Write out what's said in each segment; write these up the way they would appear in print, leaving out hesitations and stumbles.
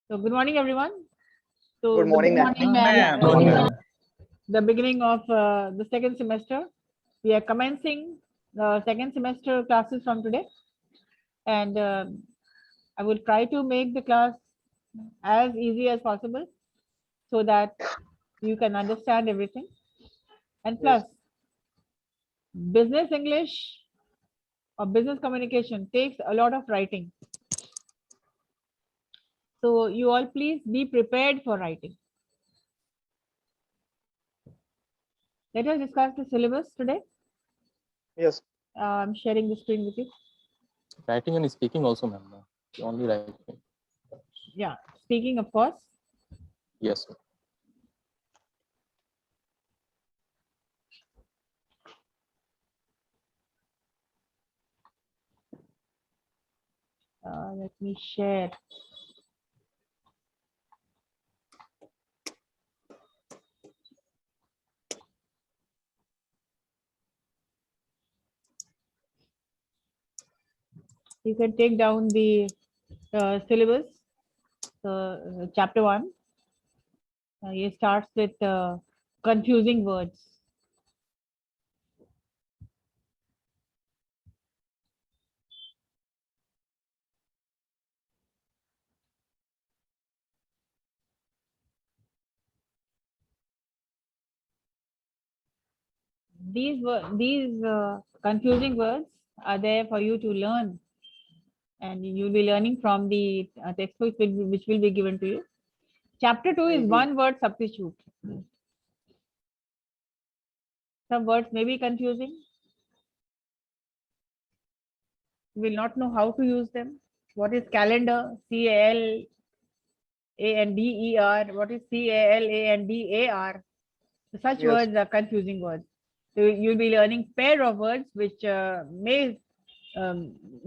So good morning, everyone. So Good morning, ma'am. yeah, Morning, ma'am. the beginning of the second semester. We are commencing the second semester classes from today, and I will try to make the class as easy as possible so that you can understand everything. And plus, business English or business communication takes a lot of writing. So you all please be prepared for writing. Let us discuss the syllabus today. Yes. I'm sharing the screen with you. Writing and speaking also, ma'am. Only writing. Yeah, speaking, of course. Yes, sir. Let me share. You can take down the syllabus, chapter 1. It starts with confusing words. These confusing words are there for you to learn, and you'll be learning from the textbook which will be given to you. Chapter 2 is one word substitute. Some words may be confusing. You will not know how to use them. What is calendar? CALANDER. What is CALANDAR? Such Yes. words are confusing words. So you'll be learning pair of words which may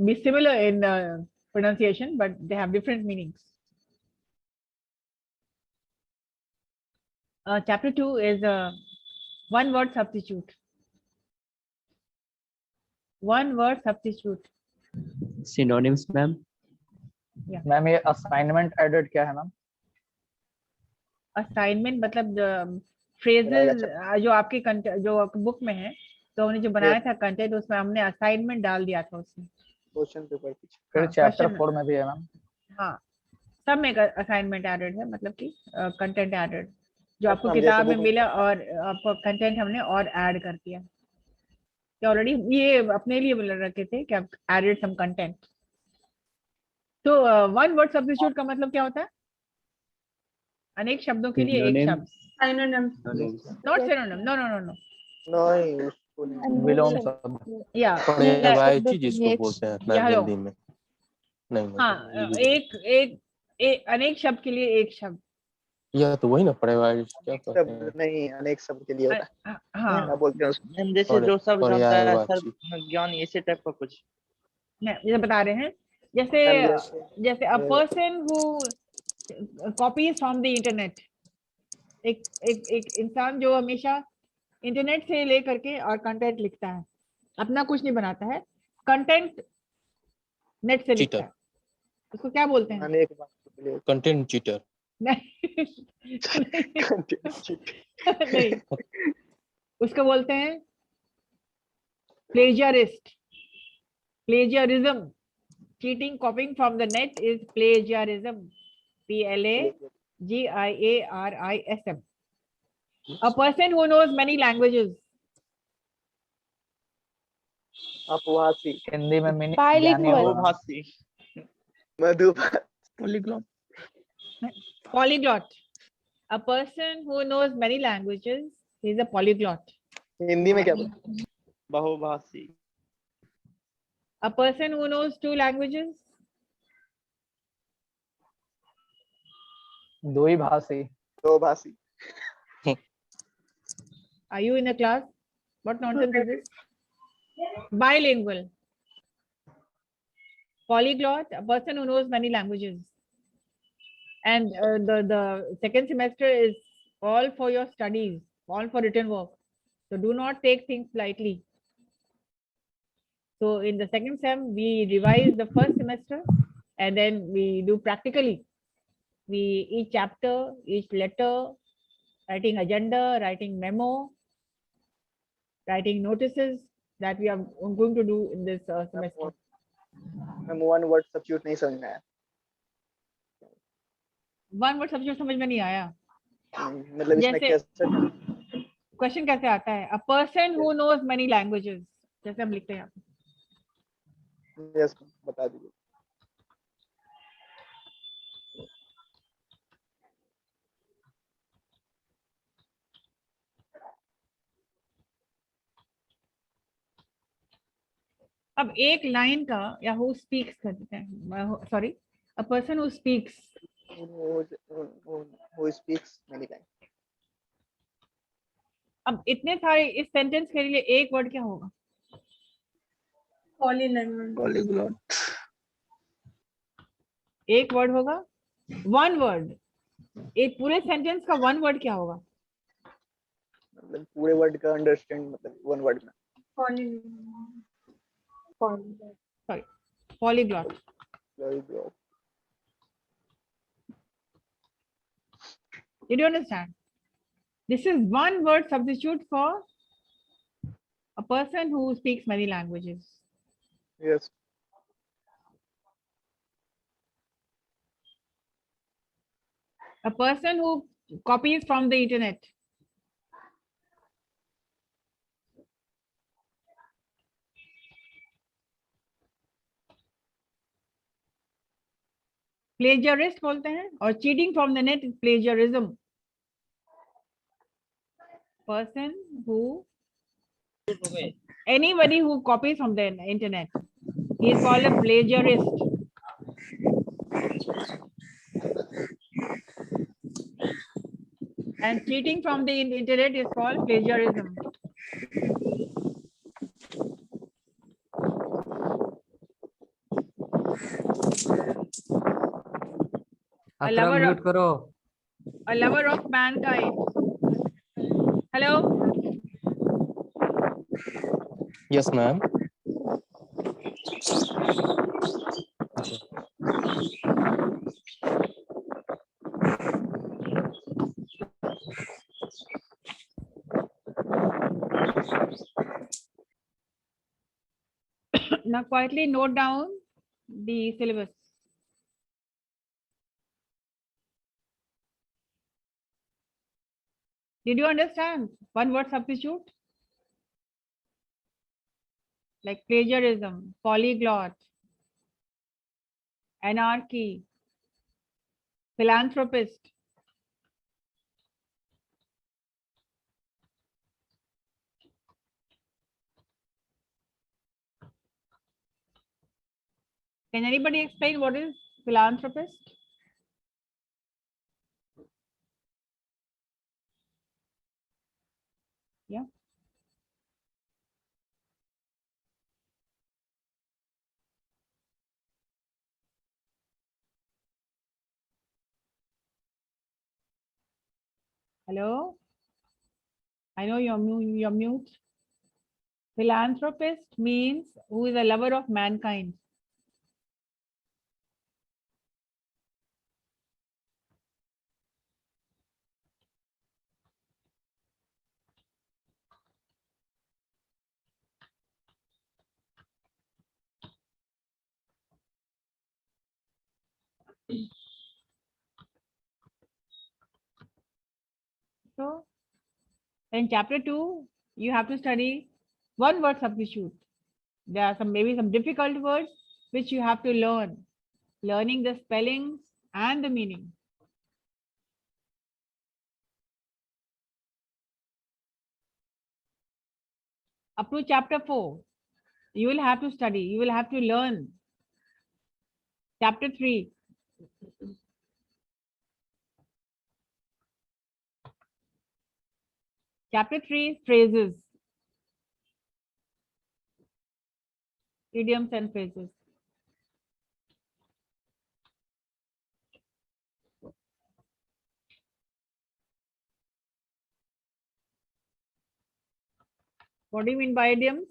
be similar in pronunciation, but they have different meanings. Chapter 2 is one word substitute. One word substitute. Synonyms, ma'am. Ma'am ये assignment edit क्या है ma'am? Assignment मतलब phrases जो आपके जो book में है, तो हमने जो बनाया था कंटेंट, उसमें हमने असाइनमेंट डाल दिया था उसमें क्वेश्चन पेपर की। फिर हाँ, चैप्टर question- 4 में भी है मैम। हाँ, सब में असाइनमेंट एडेड है, मतलब कि कंटेंट एडेड जो आपको हम किताब जैसे में book मिला और आपको कंटेंट हमने और ऐड कर दिया। ऑलरेडी ये अपने लिए बोल रखे थे कि आप एडेड सम कंटेंट। तो वन वर्ड सब्स्टिट्यूट का मतलब क्या होता है? अनेक शब्दों के लिए एक शब्द। Not synonym, no no no no. नहीं, उसको नहीं, विलोम शब्द। या पर्यायवाची जिसको बोलते हैं या मैम हेलो। हिंदी में। नहीं हाँ, नहीं, अनेक शब्द के लिए एक शब्द। यह तो वही ना पर्यायवाची क्या कहते हैं? शब्द नहीं, अनेक शब्द के लिए होता है। हाँ, क्या बोलते हैं उसको? मैम जैसे जो शब्द होता है पर्यायवाची। ज्ञान ऐसे टाइप का कुछ। ये बता रहे हैं जैसे जैसे अ person who copies from the internet. एक इंसान जो हमेशा इंटरनेट से लेकर के और कंटेंट लिखता है, अपना कुछ नहीं बनाता है, कंटेंट नेट से लिखता है, उसको क्या बोलते हैं? अनेक बात के लिए कंटेंट चीटर। नहीं नहीं, उसको बोलते हैं प्लेजियरिस्ट, plagiarism. Cheating, copying from the net is plagiarism. PLAGIARISM. A person who knows many languages. अपवासी हिंदी में मीनिंग बहुभाषी। मधुभाषी Polyglot. A person who knows many languages is a polyglot. Hindi में क्या बोलते हैं? बहुभाषी। A person who knows two languages. द्विभाषी। दो भाषी। Are you in a class? What nonsense is this? Bilingual. Polyglot, a person who knows many languages. And the second semester is all for your studies, all for written work. So do not take things lightly. So in the second sem, we revise the first semester and then we do practically. each chapter, each letter, writing agenda, writing memo, writing notices that we are going to do in this semester. Ma'am one word substitute नहीं समझ में आया one word subject समझ में नहीं आया मतलब इसमें जैसे कैसे क्वेश्चन कैसे आता है? A person who knows many languages, जैसे हम लिखते हैं यहाँ पे। यस बता दीजिए अब एक लाइन का या हु स्पीक्स कर देते हैं, sorry, a person who speaks, who speaks many times अब इतने सारे इस सेंटेंस के लिए एक वर्ड क्या होगा? polyglot एक वर्ड होगा, वन वर्ड। एक पूरे सेंटेंस का वन वर्ड क्या होगा? मतलब पूरे वर्ड का अंडरस्टैंड मतलब वन वर्ड में sorry, polyglot. polyglot Did you understand? This is one word substitute for a person who speaks many languages. yes A person who copies from the internet. Plagiarist बोलते हैं, और cheating from the net is plagiarism. Person who, anybody who copies from the internet, he is called a plagiarist. And cheating from the internet is called plagiarism. A lover of mankind. Hello. Yes, ma'am. Now quietly note down the syllabus. Did you understand one word substitute? Like plagiarism, polyglot, anarchy, philanthropist. Can anybody explain what is philanthropist? Yeah. Hello. I know you're mute. Philanthropist means who is a lover of mankind. So in chapter 2, you have to study one word substitute. There are maybe some difficult words which you have to learn. Learning the spellings and the meaning. Up to chapter 4, you will have to study, you will have to learn. Chapter 3. Chapter 3, phrases. Idioms and phrases. What do you mean by idioms?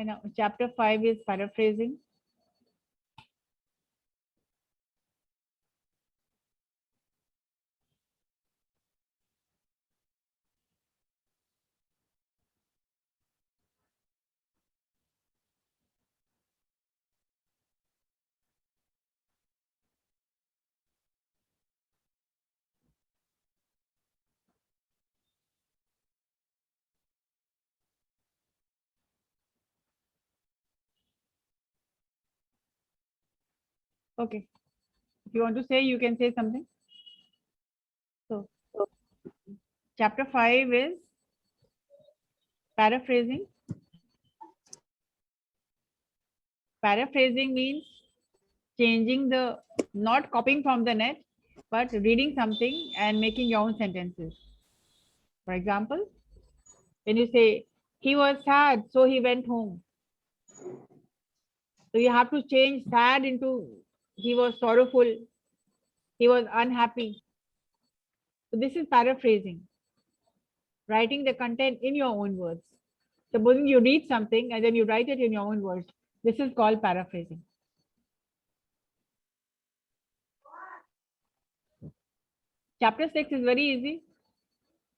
And now chapter 5 is paraphrasing. Okay. If you want to say, you can say something. So, chapter 5 is paraphrasing. Paraphrasing means changing the, not copying from the net, but reading something and making your own sentences. For example, when you say, he was sad, so he went home. So you have to change sad into, he was sorrowful, he was unhappy. So this is paraphrasing, writing the content in your own words. Supposing you read something and then you write it in your own words. This is called paraphrasing. Chapter 6 is very easy.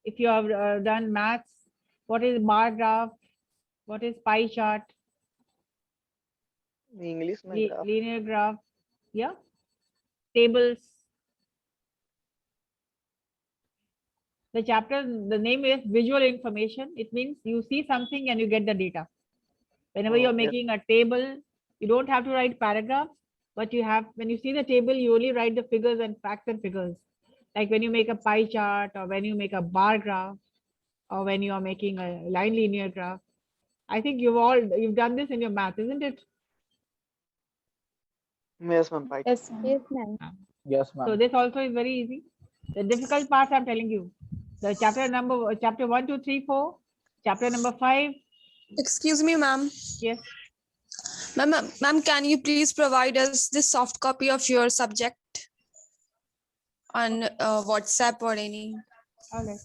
If you have done maths, what is bar graph? What is pie chart? English में graph. Linear graph. Yeah. Tables. The chapter, the name is visual information. It means you see something and you get the data. Whenever you're Yes. making a table, you don't have to write paragraphs, but you have, when you see the table, you only write the figures and facts and figures. Like when you make a pie chart, or when you make a bar graph, or when you are making a line linear graph. I think you've done this in your math, isn't it? Yes, ma'am. Right. Yes, ma'am. Yes, ma'am. Yes, So ma'am. this also is very easy. The difficult parts I'm telling you. The chapter 1, 2, 3, 4, chapter number 5. Excuse me, ma'am. Yes. Ma'am, can you please provide us this soft copy of your subject on WhatsApp or any? All right.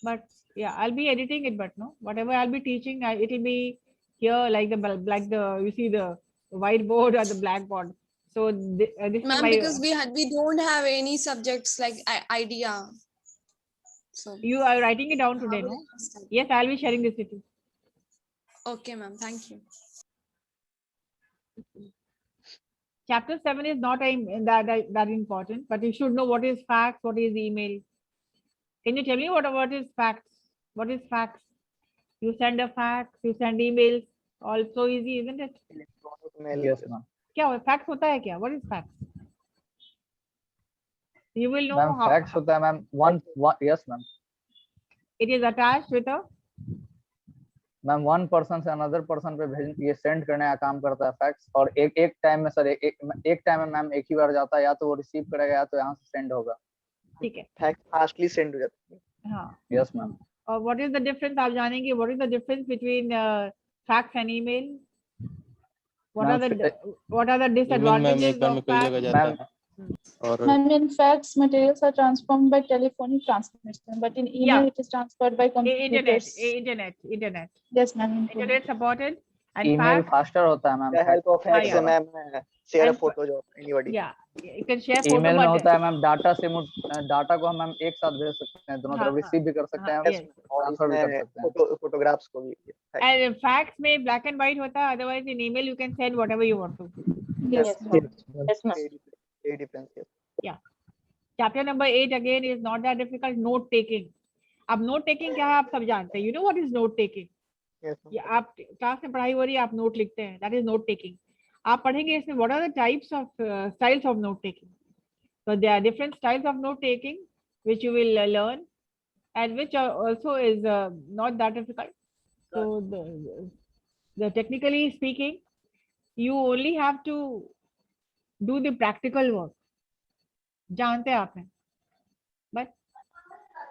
But yeah, I'll be editing it, but no, whatever I'll be teaching, it'll be here like you see the whiteboard or the blackboard. So this is Ma'am, my, because we don't have any subjects like idea. So you are writing it down how today, will no? I understand? Yes, I'll be sharing this with you. Okay, ma'am. Thank you. Chapter 7 is not that important, but you should know what is fax, what is email. Can you tell me what is fax? What is fax? You send a fax, you send emails, all so easy, isn't it? Electronic mail. Yes, ma'am. क्या fax होता है क्या? What is fax? You will know Ma'am, how fax होता है ma'am. One. Yes, ma'am. it is attached with a, ma'am one person से another person पे भेज ये सेंड करने का काम करता है फैक्स, और एक टाइम में सर एक टाइम में मैम एक ही बार जाता है, या तो वो रिसीव करेगा या तो यहाँ से सेंड होगा. ठीक है. Fax fastly send हो जाता है. हाँ. Yes ma'am. और what is the difference? आप जानेंगे what is the difference between fax and email? What are the disadvantages of fax? Ma'am और And in fact, materials are transformed by telephonic transmission, but in email Yeah. it is transferred by computers. Internet. Yes, ma'am. Internet supported and email fax. Faster होता है With the ma'am. help of fax, yeah. ma'am, share a And- photos of anybody. Yeah, you can share photo. Email में but- होता है ma'am data से data को हम ma'am एक साथ भेज सकते हैं, दोनों हाँ, तरफ रिसीव भी कर सकते हैं, yes. और ट्रांसफर भी कर इसमें सकते हैं. photographs को भी. And fax में black and white होता है, otherwise in email you can send whatever you want to. Yes, ma'am. Yes, ma'am. A difference. Yes. Chapter number 8 again is not that difficult. Note taking. अब note taking क्या है आप सब जानते हैं. You know what is note taking? Yes, ma'am. ये आप class में पढ़ाई हो रही है, आप नोट लिखते हैं. That is note taking. आप पढ़ेंगे इसमें what are the types of styles of note taking. So there are different styles of note taking which you will learn, and which are also is not that difficult. So the technically speaking, you only have to do the practical work. जानते हैं आप हैं, but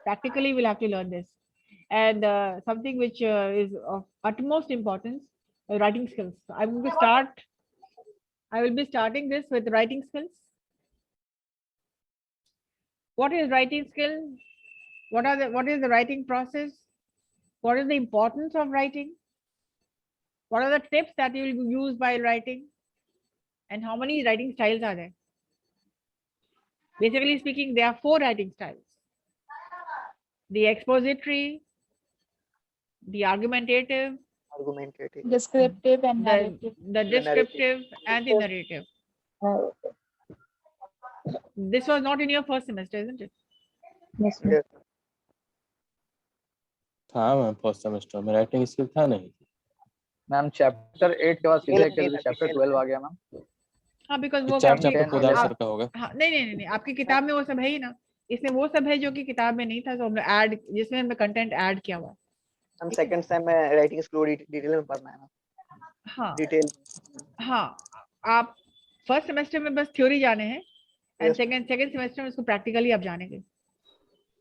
practically we'll have to learn this. And something which is of utmost importance, writing skills. I will be starting this with writing skills. What is writing skill? What is the writing process? What is the importance of writing? What are the tips that you will use while writing? And how many writing styles are there? Basically speaking, there are 4 writing styles. The expository, the argumentative, Descriptive and the narrative. descriptive, and the narrative. This was not in your first semester, isn't it? Yes, ma'am. Yes. था ma'am first semester में writing skill था नहीं. Ma'am chapter 8 के बाद सीधे नहीं, के chapter 12 आ गया मैम. हाँ, बिकॉज वो चैप्टर आपकी- पोदार सर का होगा. हाँ, नहीं, आपकी किताब में वो सब है ही ना. इसमें वो सब है जो कि किताब में नहीं था, तो हमने ऐड, जिसमें हमने कंटेंट ऐड किया हुआ. हम सेकंड सेम में राइटिंग स्किल डिटेल में पढ़ना है ना. हाँ डिटेल. हाँ, आप फर्स्ट सेमेस्टर में बस थ्योरी जाने हैं, एंड Yes. सेकंड सेमेस्टर में उसको प्रैक्टिकली आप जानेंगे,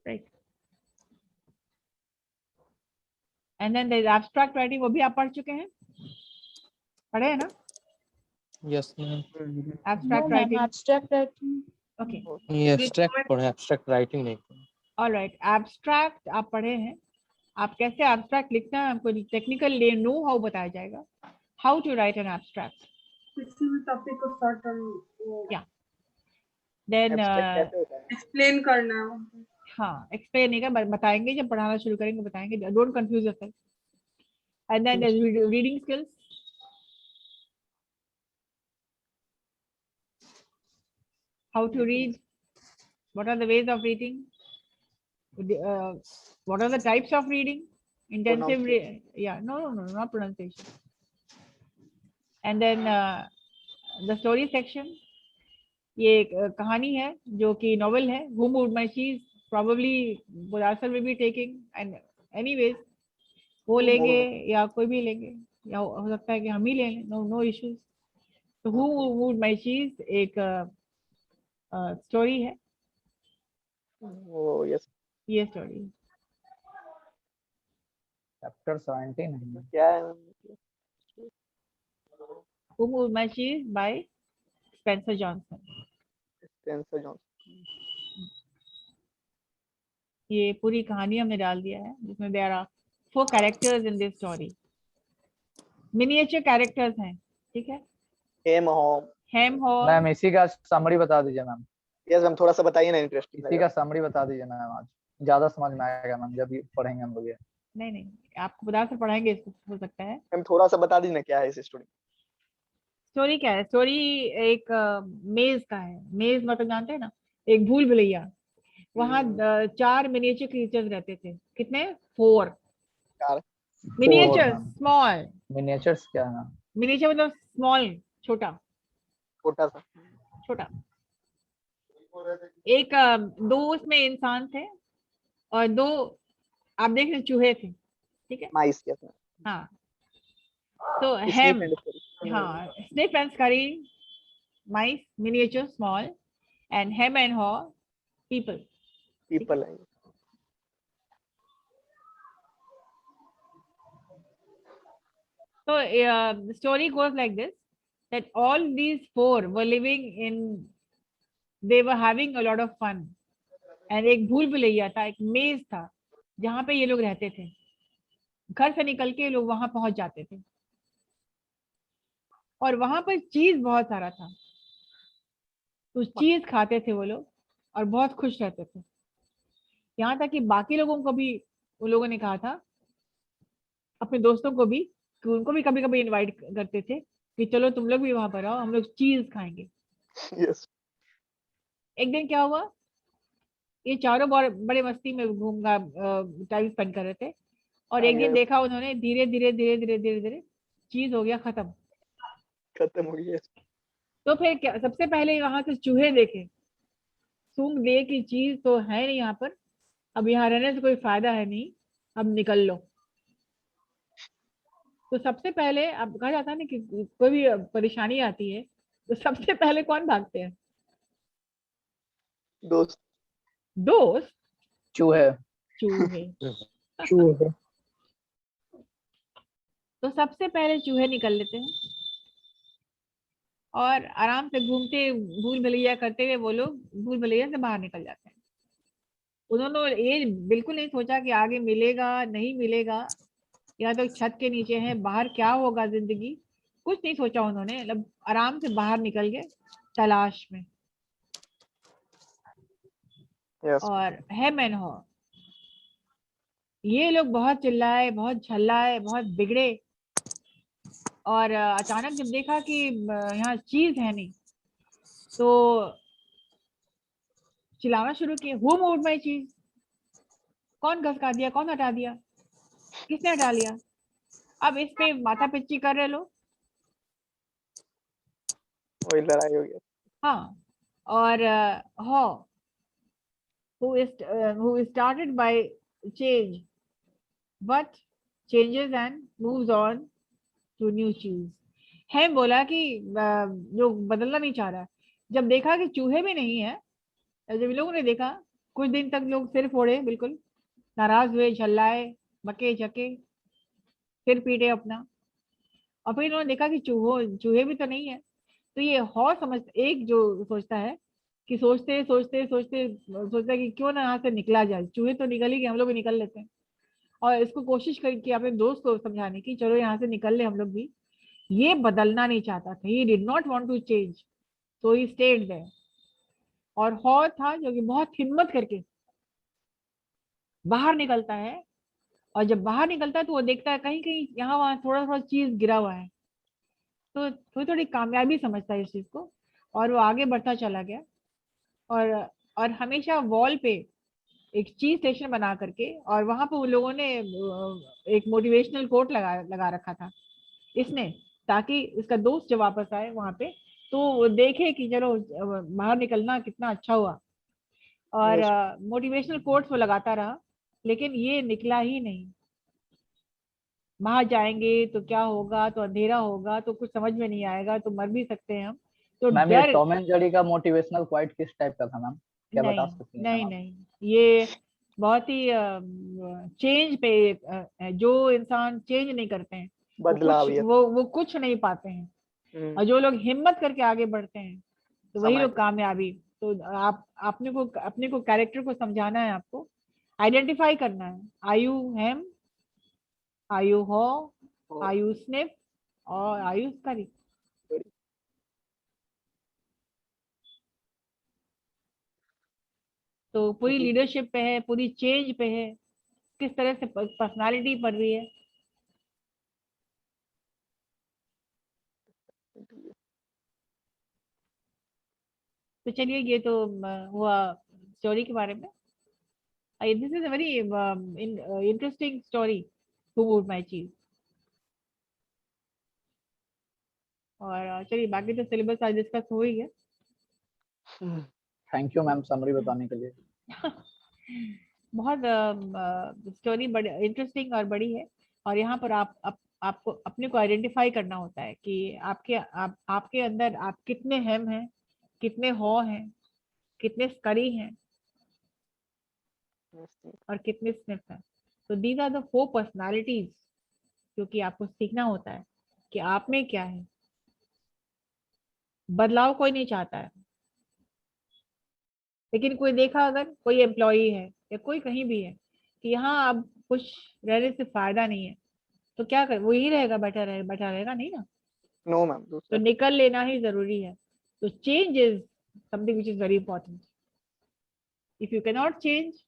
right. And then there is abstract writing, वो भी आप पढ़ चुके हैं, पढ़े हैं ना yes ma'am. No, abstract ma'am, writing? abstract writing. Okay, ये एब्स्ट्रैक्ट पढ़े, एब्स्ट्रैक्ट राइटिंग नहीं. ऑलराइट. एब्स्ट्रैक्ट आप पढ़े हैं. आप कैसे एब्स्ट्रैक्ट लिखना है, आपको टेक्निकल नो हाउ बताया जाएगा, how to write an abstract. किसी भी टॉपिक को शॉर्ट टर्म Yeah. देन कैसे होता है? एक्सप्लेन करना है. हाँ, एक्सप्लेन नहीं कर, बताएंगे जब पढ़ाना शुरू करेंगे, बताएंगे. Don't confuse yourself. And then reading skills. How to read, what are the ways of reading, what are the types of reading, intensive not pronunciation. And then the story section, ये एक कहानी है जो कि नॉवेल है. Whom would my cheese, probably Bodar will be taking, and anyways वो लेंगे या कोई भी लेंगे, या हो सकता है कि हम ही ले लें. No issues. तो who would my cheese एक स्टोरी है. वो यस. ये स्टोरी चैप्टर 17 है. क्या है? Whom Would My Cheese by Spencer Johnson. Spencer Johnson. ये पूरी कहानी हमने डाल दिया है, जिसमें there are 4 characters in this story. Miniature characters हैं, ठीक है. हेम होम. हेम हो. मैम इसी का समरी बता दीजिए मैम. यस मैम, थोड़ा सा बताइए ना, इंटरेस्टिंग. इसी का समरी बता दीजिए मैम, आज ज्यादा समझ में आएगा मैम जब ये पढ़ेंगे हम लोग. ये नहीं, आपको बता से पढ़ाएंगे इसको, हो सकता है. मैम थोड़ा सा बता दीजिए ना क्या है इस स्टोरी. स्टोरी क्या है? स्टोरी एक मेज का है. मेज मतलब जानते हैं ना, एक भूल भुलैया. वहाँ 4 मिनिएचर क्रिएचर्स रहते थे. कितने? 4 4 मिनिएचर. मैम. स्मॉल मिनिएचर्स क्या है मैम? मिनिएचर मतलब स्मॉल, छोटा छोटा सा. छोटा. एक 2 उसमें इंसान थे और 2 आप देख रहे चूहे थे, ठीक है. माइस. Yes ma'am. हाँ, तो हेम, हाँ, sniff and scurry, mice, miniature, small, and hem and haw, people. People है. So the story goes like this, that all these 4 were living in, they were having a lot of fun. And एक भूल भुलैया था, एक मेज था जहाँ पे ये लोग रहते थे. घर से निकल के लोग वहां पहुंच जाते थे और वहां पर चीज बहुत सारा था. तो चीज खाते थे वो लोग और बहुत खुश रहते थे. यहाँ तक कि बाकी लोगों को भी उन लोगों ने कहा था, अपने दोस्तों को भी, कि उनको भी कभी कभी इनवाइट करते थे कि चलो तुम लोग भी वहां पर आओ, हम लोग चीज खाएंगे. यस. एक दिन क्या हुआ, ये चारों बड़े मस्ती में घूमगा टाइम स्पेंड कर रहे थे और एक दिन देखा उन्होंने धीरे धीरे धीरे धीरे धीरे धीरे चीज हो गया खत्म. खत्म हो गई. तो फिर क्या, सबसे पहले वहां से चूहे देखे, सूंघ दे कि चीज तो है नहीं यहाँ पर, अब यहाँ रहने से कोई फायदा है नहीं, अब निकल लो. तो सबसे पहले, अब कहा जाता है ना कि कोई भी परेशानी आती है तो सबसे पहले कौन भागते हैं? दोस्त. दोस्त. चूहे. चूहे. चूहे. तो सबसे पहले चूहे निकल लेते हैं और आराम से घूमते, भूल भुलैया करते हुए वो लोग भूल भुलैया से बाहर निकल जाते हैं. उन्होंने ये बिल्कुल नहीं सोचा कि आगे मिलेगा नहीं मिलेगा, या तो छत के नीचे हैं, बाहर क्या होगा जिंदगी, कुछ नहीं सोचा उन्होंने, मतलब आराम से बाहर निकल गए तलाश में। Yes. और हेम एंड हॉ, ये लोग बहुत चिल्लाए, बहुत झल्लाए, बहुत बिगड़े, और अचानक जब देखा कि यहाँ चीज है नहीं, तो चिल्लाना शुरू किए, हु मूव्ड माय चीज, कौन घसका दिया, कौन हटा दिया, किसने हटा लिया। अब इस पे माथा पिच्ची कर रहे लोग। वही लड़ाई हो गया। हाँ, और हॉ who started by change but changes and moves on to new cheese। है बोला कि जो बदलना नहीं चाह रहा, जब देखा कि चूहे भी नहीं है, जब इन लोगों ने देखा, कुछ दिन तक लोग सिर फोड़े, बिल्कुल नाराज हुए, झल्लाए, बके झके, सिर पीटे अपना, और फिर इन्होंने देखा कि चूहे भी तो नहीं है। तो ये हौ समझ, एक जो सोचता है कि सोचते सोचते सोचते सोचता है कि क्यों ना यहाँ से निकला जाए, चूहे तो निकल ही गए, हम लोग भी निकल लेते हैं। और इसको कोशिश करके अपने दोस्त को समझाने की, चलो यहाँ से निकल ले हम लोग भी। ये बदलना नहीं चाहता था, he did not want to change, so he stayed there. और हॉ था जो कि बहुत हिम्मत करके बाहर निकलता है, और जब बाहर निकलता है तो वो देखता है कहीं कहीं यहाँ वहाँ थोड़ा थोड़ा चीज गिरा हुआ है, तो थोड़ी थोड़ी कामयाबी समझता है इस चीज को, और वो आगे बढ़ता चला गया। और हमेशा वॉल पे एक चीज स्टेशन बना करके, और वहां पे उन लोगों ने एक मोटिवेशनल कोट लगा रखा था इसने, ताकि इसका दोस्त जब वापस आए वहां पे तो वो देखे कि चलो बाहर निकलना कितना अच्छा हुआ। और मोटिवेशनल कोट्स वो लगाता रहा, लेकिन ये निकला ही नहीं। बाहर जाएंगे तो क्या होगा, तो अंधेरा होगा, तो कुछ समझ में नहीं आएगा, तो मर भी सकते हैं हम, तो मैम ये डर। टॉम एंड जेरी का मोटिवेशनल क्वाइट किस टाइप का था मैम, क्या बता नहीं सकती हैं नहीं आप? नहीं, ये बहुत ही चेंज पे जो इंसान चेंज नहीं करते हैं बदलाव ये। वो कुछ नहीं पाते हैं, और जो लोग हिम्मत करके आगे बढ़ते हैं तो वही समय लोग कामयाबी। तो आप अपने को कैरेक्टर को समझाना है, आपको आइडेंटिफाई करना है, are you Hem, are you Haw, are you Sniff, और आर यू स्करी। तो पूरी लीडरशिप पे है, पूरी चेंज पे है, किस तरह से पर्सनालिटी बढ़ रही है। तो चलिए, ये तो हुआ स्टोरी के बारे में। This is a very interesting story, who moved my चीज। और चलिए, बाकी तो सिलेबस आज डिस्कस हो ही है। थैंक यू मैम समरी बताने के लिए। बहुत स्टोरी बड़ी इंटरेस्टिंग और बड़ी है, और यहाँ पर आपको अपने को आइडेंटिफाई करना होता है कि आपके अंदर आप कितने हेम हैं, कितने हो हैं, कितने स्करी हैं, और कितने स्निफ हैं। तो दीज आर द 4 पर्सनालिटीज जो कि आपको सीखना होता है कि आप में क्या है। बदलाव कोई नहीं चाहता है, लेकिन कोई देखा, अगर कोई एम्प्लॉई है या कोई कहीं भी है कि यहाँ अब कुछ रहने से फायदा नहीं है, तो क्या कर, वो ही रहेगा, बैठा रहेगा नहीं ना, नो मैम, तो दूसरा निकल लेना ही जरूरी है। तो change is something which is very important. If you can not change,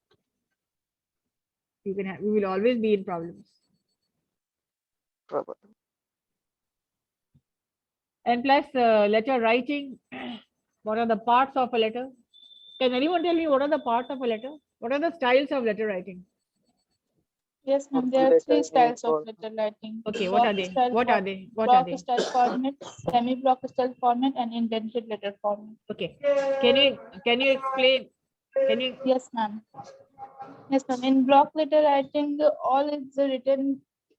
you will always be in problems. Proper. And plus letter writing, what are the parts of a letter? Can anyone tell me what are the parts of a letter? What are the styles of letter writing? Yes, ma'am. Offer There are letter, 3 styles main of letter writing. Okay, what are they? Block What are style, they? What are block they? style format, semi-block style format, and indented letter format. Okay, can you explain? Can you? Yes, ma'am. Yes, ma'am. In block letter writing, all is written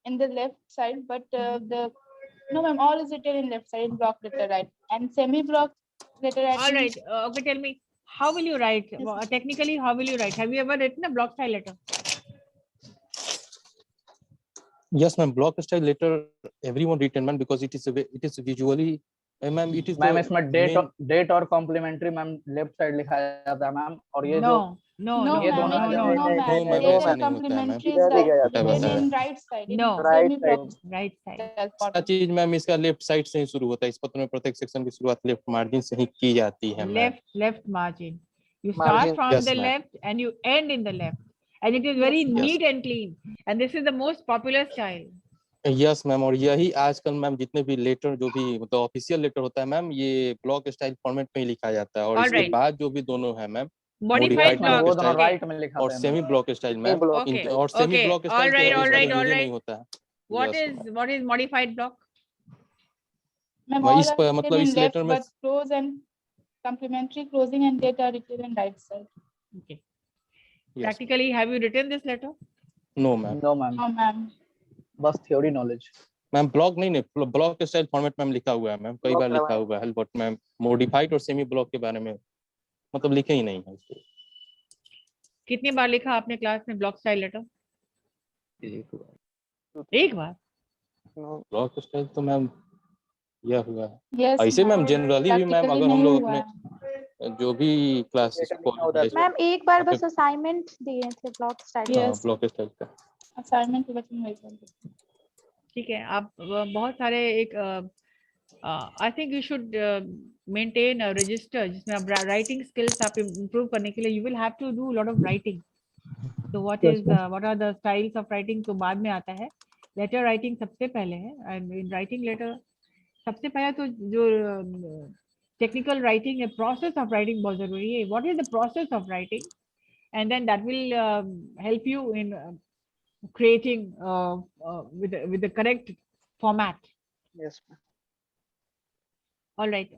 in the left side, but no, ma'am, all is written in left side in block letter writing. And semi-block letter writing. All right. Okay, tell me, how will you write? Yes, Technically, how will you write? Have you ever written a block style letter? Yes, ma'am. Block style letter, everyone written, man, because it is visually ma'am it is ma'am इसमें date और complementary ma'am left side लिखा जाता है ma'am, और ये No, जो no, No, no, ये ma'am, दोनों no, आ no, जाए no, No, ma'am. ma'am, Date ऐसा and नहीं होता है मैम। complementary is इधर लिखा जाता है written ma'am. in right side, in No. Right semi side. block right side. सारा चीज मैम इसका लेफ्ट साइड से ही शुरू होता है। इस पत्र में प्रत्येक सेक्शन की शुरुआत लेफ्ट मार्जिन से ही की जाती है ma'am. Left margin. You start Margin. from Yes, the ma'am. left and you end in the left, and it is very Yes. neat and clean. And this is the most popular style. Yes ma'am, और यही आजकल ma'am जितने भी letter जो भी मतलब official letter होता है मैम, ये ब्लॉक स्टाइल फॉर्मेट में ही लिखा जाता है। और All इसके right. बाद जो भी दोनों है मैम, Modified Modified block. वो दोनों style राइट में लिखा और है semi block style ma'am, block. Okay. और semi Okay. Block All style right. तो All right. यूज All नहीं right. होता है। What Yes, is what is modified block? Ma'am, मैं all इस are पर written मतलब in इस left, लेटर में but close and complementary closing and date are written in right side. Okay. yes, Practically, have you written this letter? No ma'am. No ma'am, No, ma'am. बस theory knowledge. Ma'am block नहीं, block style format ma'am लिखा हुआ है ma'am, कई Block बार लिखा करवाया। हुआ है, बट मैम मॉडिफाइड और सेमी ब्लॉक के बारे में मतलब लिखे ही नहीं है इसको। कितनी बार लिखा आपने क्लास में ब्लॉक स्टाइल लेटर? एक बार। No. ब्लॉक स्टाइल तो मैम यह हुआ है। Yes, ऐसे मैम ma'am. जनरली भी मैम Practically अगर हम नहीं लोग हुआ अपने है। जो भी क्लासेस Later लिखा होता है तो- मैम एक बार बस असाइनमेंट दिए थे block style. Yes. Block style का Assignment written right side. ठीक है, आप बहुत सारे एक I think you should maintain a register जिसमें आप राइटिंग स्किल्स आप इम्प्रूव करने के लिए you will have to do lot of writing. तो what are the styles of writing तो बाद में आता है, लेटर राइटिंग सबसे पहले है। एंड इन राइटिंग लेटर सबसे पहले तो जो टेक्निकल राइटिंग है, प्रोसेस ऑफ राइटिंग बहुत जरूरी है। What is the process of writing, and then that will help you in creating with the correct format. Yes. All right,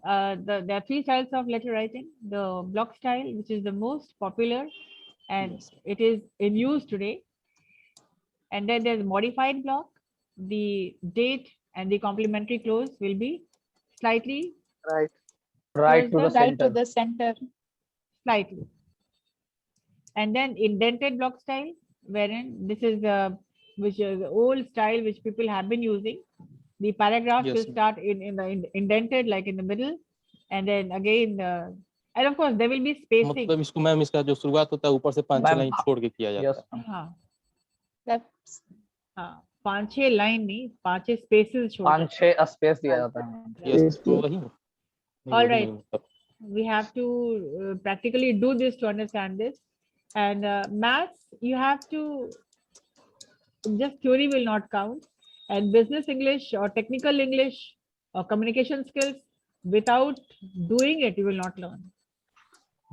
there are three styles of letter writing. The block style, which is the most popular, and Yes. it is in use today. And then there's modified block. The date and the complementary clause will be slightly Right. Right to the Right to centre. the center. slightly. And then indented block style, wherein this is which is the old style which people have been using. The paragraph Yes, will ma'am. start in the indented, like in the middle, and then again, and of course there will be spacing. मतलब इसको ma'am इसका जो शुरुआत होता है ऊपर से 5-6 ma'am, line छोड़ के किया जाता यस है। हाँ That's हाँ, 5-6 लाइन नहीं, 5-6 स्पेसेस छोड़। 5-6 स्पेस दिया जाता है। यस तो वही नहीं, All वही right. मतलब We have to practically do this to understand this. And maths, you have to, just theory will not count. And business English or technical English or communication skills, without doing it, you will not learn.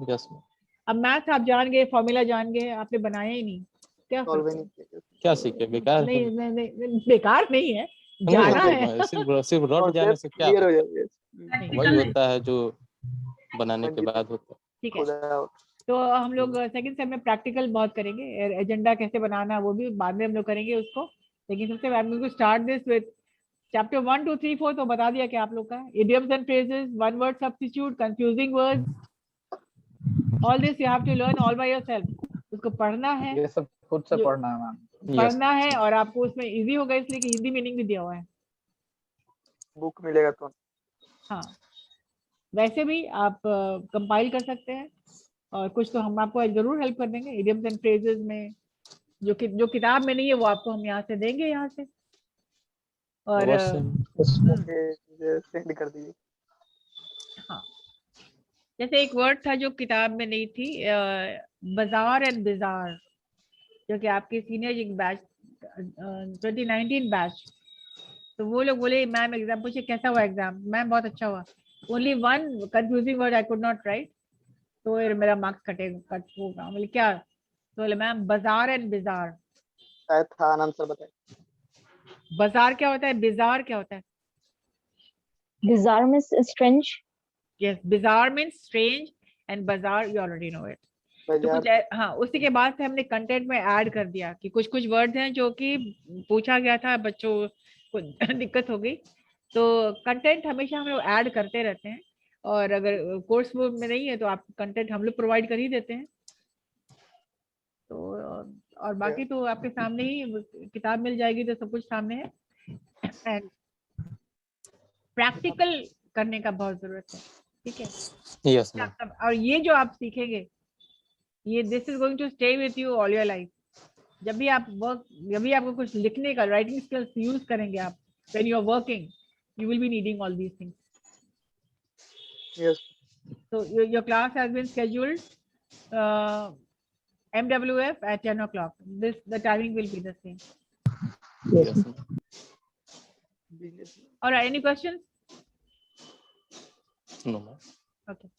Yes अब maths आप जान गए, formula जान गए, आपने बनाया ही नहीं, क्या Solve फर्क नहीं है? किया। क्या सीखे, बेकार है। नहीं नहीं नहीं, बेकार नहीं है, नहीं, जाना मतलब है। सिर्फ रट जाने से क्या Clear हो होता जाएगा। है? नहीं, वही होता है जो बनाने के बाद होता है। ठीक है। खुदा out. तो हम लोग सेकंड सेम में प्रैक्टिकल बहुत करेंगे, एजेंडा कैसे बनाना वो भी बाद में हम लोग करेंगे उसको। लेकिन सबसे पहले स्टार्ट दिस विद चैप्टर 1, 2, 3, 4 तो बता दिया कि आप लोग का idioms and phrases, one word substitute, confusing words, all this you have to learn all by yourself. उसको पढ़ना है, ये सब खुद से जो- पढ़ना है मैम। पढ़ना है, और आपको उसमें इजी होगा इसलिए कि हिंदी मीनिंग भी दिया हुआ है। Book मिलेगा तो। हाँ, वैसे भी आप कंपाइल कर सकते हैं, और कुछ तो हम आपको जरूर हेल्प कर देंगे इडियम्स एंड फ्रेजेस में, जो किताब में नहीं है वो आपको हम यहाँ से देंगे, यहाँ से। और सेंड कर दीजिए। हाँ, जैसे एक वर्ड था जो किताब में नहीं थी, बाजार एंड बिजार, जो कि आपके सीनियर बैच 2019 बैच, तो वो लोग बोले मैम एग्जाम पूछे कैसा हुआ एग्जाम, मैम बहुत अच्छा हुआ, only one confusing word I could not right, तो मेरा मार्क्स कट होगा। बोले क्या, तो बोले मैम बाजार एंड बिजार। शायद था, आनंद सर बताए। बाजार क्या होता है, बिजार क्या होता है? Bizarre means strange. Yes, bizarre means strange and बाजार यू ऑलरेडी नो इट। तो कुछ हाँ, उसी के बाद से हमने कंटेंट में ऐड कर दिया कि कुछ कुछ वर्ड्स हैं जो कि पूछा गया था, बच्चों को दिक्कत हो गई, तो कंटेंट हमेशा हम लोग ऐड करते रहते हैं। और अगर कोर्स बुक में नहीं है तो आप कंटेंट हम लोग प्रोवाइड कर ही देते हैं। तो और बाकी तो आपके सामने ही किताब मिल जाएगी, तो सब कुछ सामने है। एंड प्रैक्टिकल करने का बहुत जरूरत है, ठीक है? Yes ma'am. और ये जो आप सीखेंगे, ये this is going to stay with you all your life. जब भी आपको कुछ लिखने का राइटिंग स्किल्स यूज करेंगे आप, when you are working, you will be needing all these things. Yes. So your class has been scheduled MWF at 10 o'clock. The timing will be the same. Yes. All right, any questions? No, ma'am. Okay.